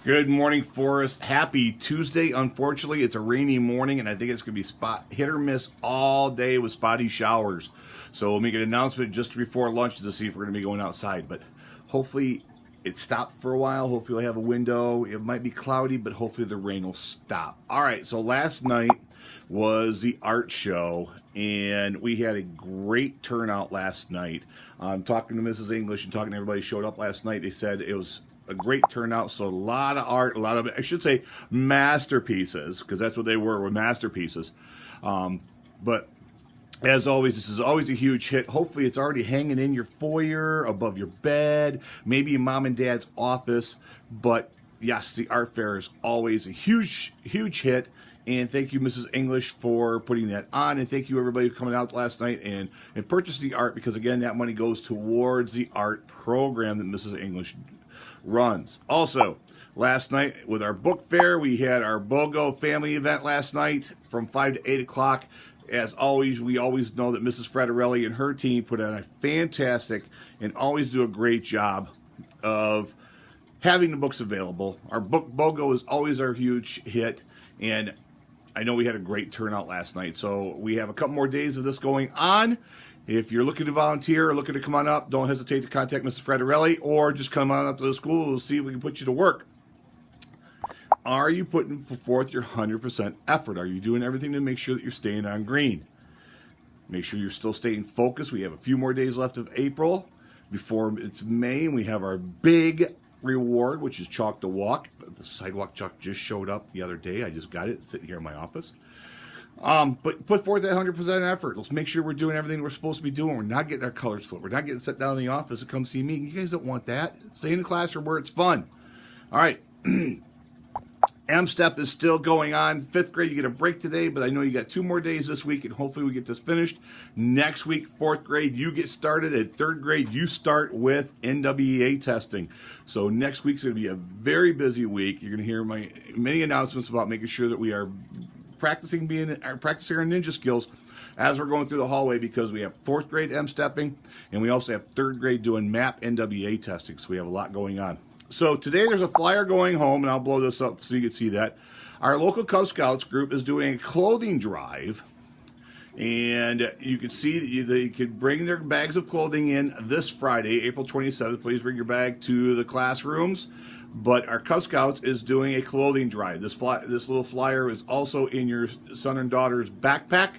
Good morning, Forest. Happy Tuesday. Unfortunately, it's a rainy morning, and I think it's going to be spot hit or miss all day with spotty showers. So we'll make an announcement just before lunch to see if we're going to be going outside. But hopefully it stopped for a while. Hopefully we'll have a window. It might be cloudy, but hopefully the rain will stop. All right, so last night was the art show, and we had a great turnout last night. Talking to Mrs. English and talking to everybody who showed up last night, they said it was a great turnout. So a lot of art, a lot of, I should say, masterpieces, because that's what they were masterpieces. But as always, this is always a huge hit. Hopefully it's already hanging in your foyer, above your bed, maybe in mom and dad's office. But yes, the art fair is always a huge hit. And thank you, Mrs. English, for putting that on. And thank you, everybody, for coming out last night and purchasing the art, because, again, that money goes towards the art program that Mrs. English runs. Also, last night with our book fair, we had our BOGO family event last night from 5 to 8 o'clock. As always, we always know that Mrs. Frederelli and her team put on a fantastic and always do a great job of having the books available. Our book BOGO is always our huge hit, and I know we had a great turnout last night. So we have a couple more days of this going on. If you're looking to volunteer or looking to come on up, don't hesitate to contact Mrs. Frederelli, or just come on up to the school. We'll see if we can put you to work. Are you putting forth your 100% effort? Are you doing everything to make sure that you're staying on green? Make sure you're still staying focused. We have a few more days left of April before it's May, and we have our big reward, which is Chalk to Walk. The sidewalk chalk just showed up the other day. I just got it sitting here in my office. But put forth that 100% effort. Let's make sure we're doing everything we're supposed to be doing. We're not getting our colors flipped. We're not getting set down in the office to come see me. You guys don't want that. Stay in the classroom where it's fun. All right. M-Step is still going on. 5th grade, you get a break today, but I know you got 2 more days this week, and hopefully we get this finished. Next week, 4th grade, you get started. At 3rd grade, you start with NWEA testing. So next week's going to be a very busy week. You're going to hear my many announcements about making sure that we are practicing our ninja skills as we're going through the hallway, because we have 4th grade M-stepping, and we also have 3rd grade doing MAP NWEA testing. So we have a lot going on. So today there's a flyer going home, and I'll blow this up so you can see that. Our local Cub Scouts group is doing a clothing drive, and you can see that they could bring their bags of clothing in this Friday, April 27th. Please bring your bag to the classrooms. But our Cub Scouts is doing a clothing drive. This little flyer is also in your son and daughter's backpack.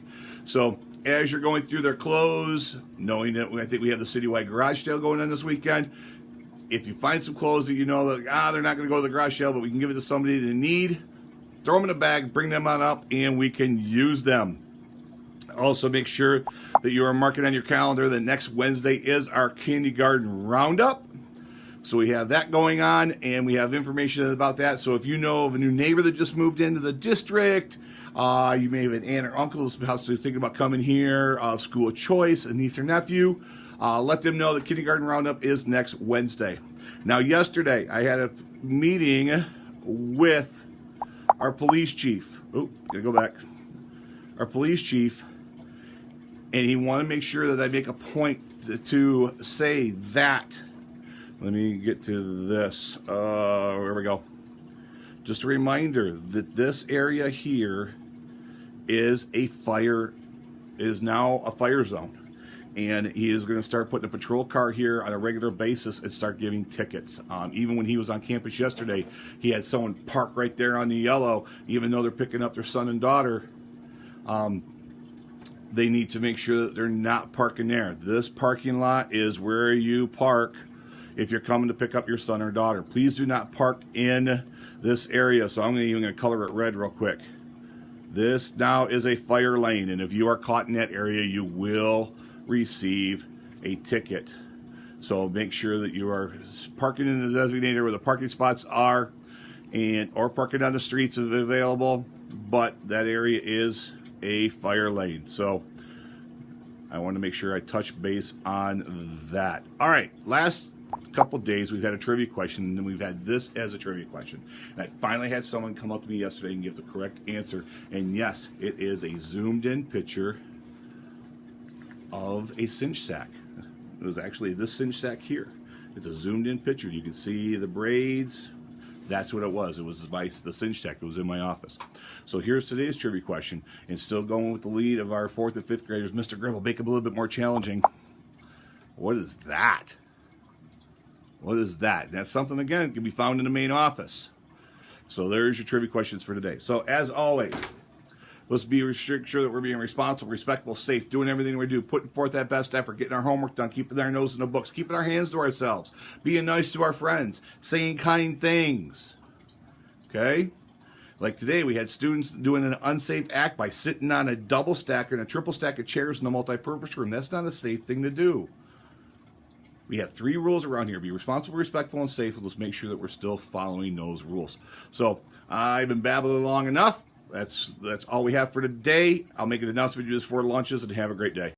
So as you're going through their clothes, knowing that I think we have the citywide garage sale going on this weekend, if you find some clothes that you know that they're not going to go to the garage sale, but we can give it to somebody in need, throw them in a bag, bring them on up, and we can use them. Also, make sure that you are marking on your calendar that next Wednesday is our kindergarten roundup. So we have that going on, and we have information about that. So if you know of a new neighbor that just moved into the district, you may have an aunt or uncle who's thinking about coming here, school of choice, a niece or nephew, let them know that kindergarten roundup is next Wednesday. Now, yesterday I had a meeting with our police chief. Oh, gotta go back. Our police chief, and he wanted to make sure that I make a point to say that. Let me get to this. There we go. Just a reminder that this area here is now a fire zone. And he is going to start putting a patrol car here on a regular basis and start giving tickets. Even when he was on campus yesterday, he had someone park right there on the yellow, even though they're picking up their son and daughter. They need to make sure that they're not parking there. This parking lot is where you park if you're coming to pick up your son or daughter. Please do not park in this area. So I'm even going to color it red real quick. This now is a fire lane, and if you are caught in that area, you will receive a ticket. So make sure that you are parking in the designator where the parking spots are, or parking on the streets if available, but that area is a fire lane. So I want to make sure I touch base on that. All right, last couple days we've had a trivia question, and then we've had this as a trivia question. And I finally had someone come up to me yesterday and give the correct answer, and yes, it is a zoomed in picture of a cinch sack. It was actually this cinch sack here. It's a zoomed in picture. You can see the braids That's what it was. It was the cinch tech that was in my office. So here's today's trivia question. And still going with the lead of our 4th and 5th graders, Mr. Gribble, make them a little bit more challenging. What is that? What is that? That's something, again, can be found in the main office. So there's your trivia questions for today. So as always, let's be sure that we're being responsible, respectful, safe, doing everything we do, putting forth that best effort, getting our homework done, keeping our nose in the books, keeping our hands to ourselves, being nice to our friends, saying kind things. Okay? Like today, we had students doing an unsafe act by sitting on a double stack and a triple stack of chairs in the multi-purpose room. That's not a safe thing to do. We have 3 rules around here. Be responsible, respectful, and safe. Let's make sure that we're still following those rules. So I've been babbling long enough. That's all we have for today. I'll make an announcement just before lunches, and have a great day.